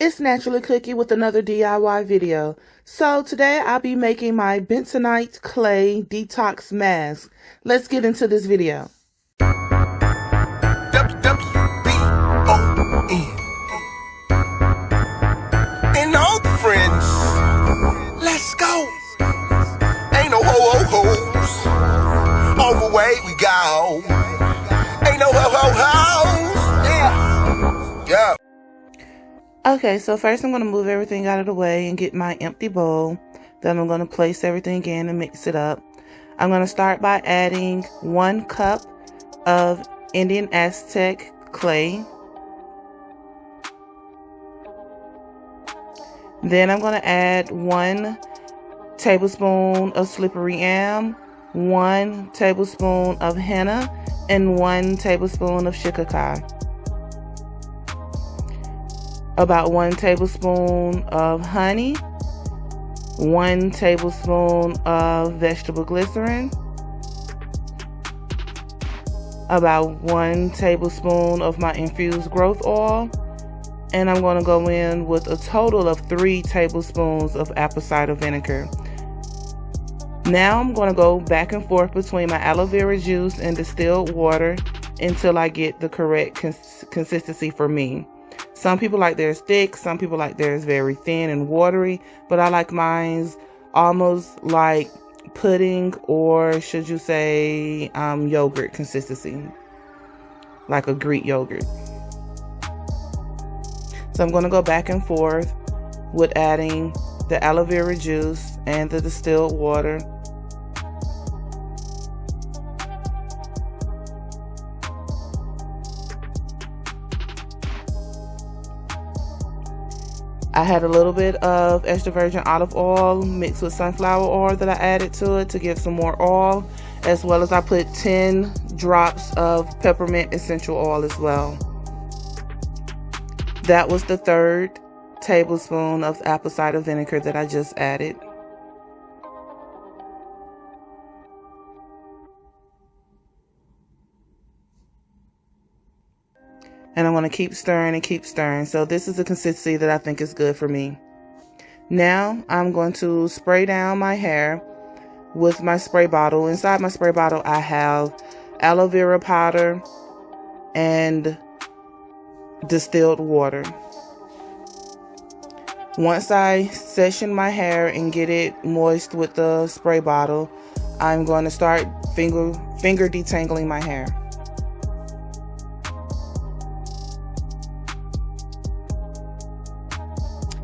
It's Naturally Cookie with another DIY video. So today I'll be making my Bentonite Clay detox mask. Let's get into this video. And all the friends, let's go. Ain't no ho-ho-hos, overweight we go. Ain't no ho-ho-hos, yeah. Okay, so first I'm going to move everything out of the way and get my empty bowl. Then I'm going to place everything in and mix it up. I'm going to start by adding 1 cup of Indian Aztec clay. Then I'm going to add 1 tablespoon of slippery elm, 1 tablespoon of henna, and 1 tablespoon of shikakai. About 1 tablespoon of honey, 1 tablespoon of vegetable glycerin, about 1 tablespoon of my infused growth oil, and I'm going to go in with a total of 3 tablespoons of apple cider vinegar. Now I'm going to go back and forth between my aloe vera juice and distilled water until I get the correct consistency for me. Some people like theirs thick, some people like theirs very thin and watery, but I like mine's almost like pudding, or should you say yogurt consistency, like a Greek yogurt. So I'm going to go back and forth with adding the aloe vera juice and the distilled water. I had a little bit of extra virgin olive oil mixed with sunflower oil that I added to it to give some more oil, as well as I put 10 drops of peppermint essential oil as well. That was the 3rd tablespoon of apple cider vinegar that I just added. And I'm going to keep stirring and keep stirring. So this is the consistency that I think is good for me. Now I'm going to spray down my hair with my spray bottle. Inside my spray bottle I have aloe vera powder and distilled water. Once I session my hair and get it moist with the spray bottle, I'm going to start finger detangling my hair.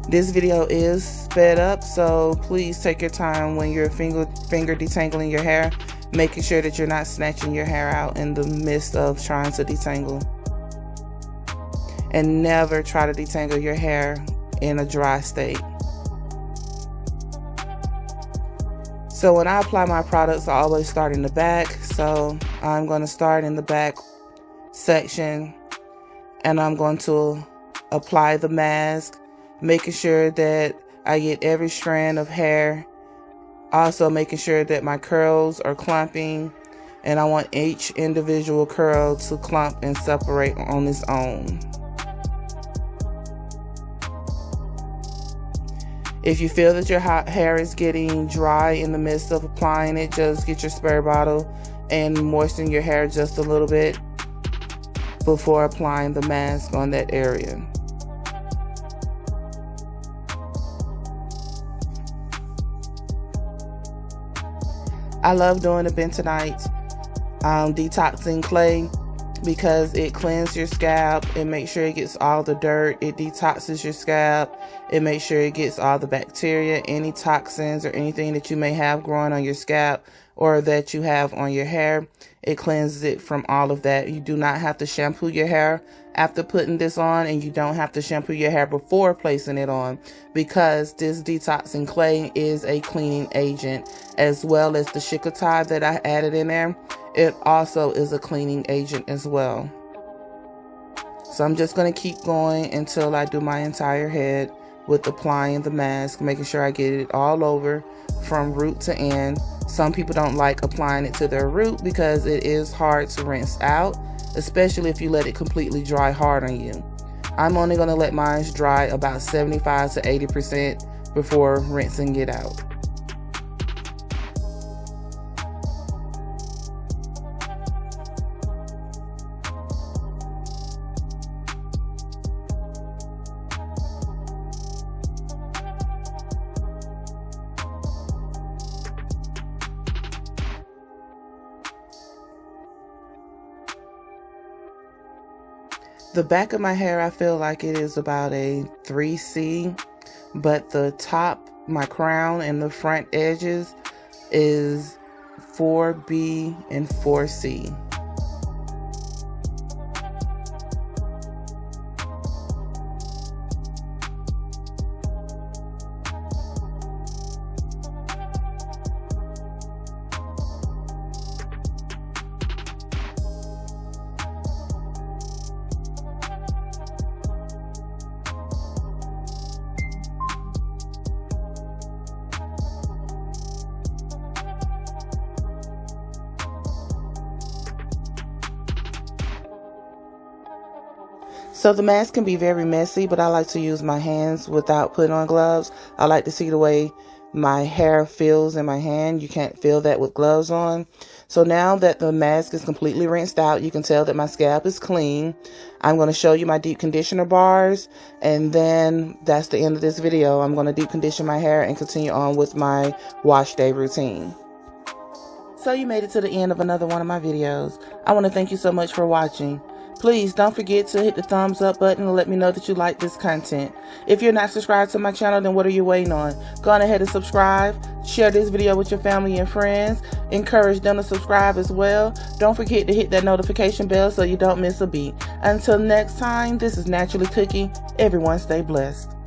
This video is sped up, so please take your time when you're finger detangling your hair, making sure that you're not snatching your hair out in the midst of trying to detangle. And never try to detangle your hair in a dry state. So when I apply my products, I always start in the back. So I'm going to start in the back section and I'm going to apply the mask, making sure that I get every strand of hair. Also making sure that my curls are clumping, and I want each individual curl to clump and separate on its own. If you feel that your hair is getting dry in the midst of applying it, just get your spray bottle and moisten your hair just a little bit before applying the mask on that area. I love doing the Bentonite Detoxing Clay because it cleanses your scalp. It makes sure it gets all the dirt. It detoxes your scalp. It makes sure it gets all the bacteria, any toxins or anything that you may have growing on your scalp or that you have on your hair. It cleanses it from all of that. You do not have to shampoo your hair after putting this on, and you don't have to shampoo your hair before placing it on, because this detoxing clay is a cleaning agent, as well as the shikakai that I added in there. It also is a cleaning agent as well. So I'm just going to keep going until I do my entire head with applying the mask, making sure I get it all over from root to end. Some people don't like applying it to their root because it is hard to rinse out, especially if you let it completely dry hard on you. I'm only going to let mine dry about 75 to 80% before rinsing it out. The back of my hair, I feel like it is about a 3C, but the top, my crown, and the front edges is 4B and 4C. So the mask can be very messy, but I like to use my hands without putting on gloves. I like to see the way my hair feels in my hand. You can't feel that with gloves on. So now that the mask is completely rinsed out, you can tell that my scalp is clean. I'm going to show you my deep conditioner bars, and then that's the end of this video. I'm going to deep condition my hair and continue on with my wash day routine. So you made it to the end of another one of my videos. I want to thank you so much for watching. Please don't forget to hit the thumbs up button and let me know that you like this content. If you're not subscribed to my channel, then what are you waiting on? Go on ahead and subscribe. Share this video with your family and friends. Encourage them to subscribe as well. Don't forget to hit that notification bell so you don't miss a beat. Until next time, this is Naturally Cookie. Everyone stay blessed.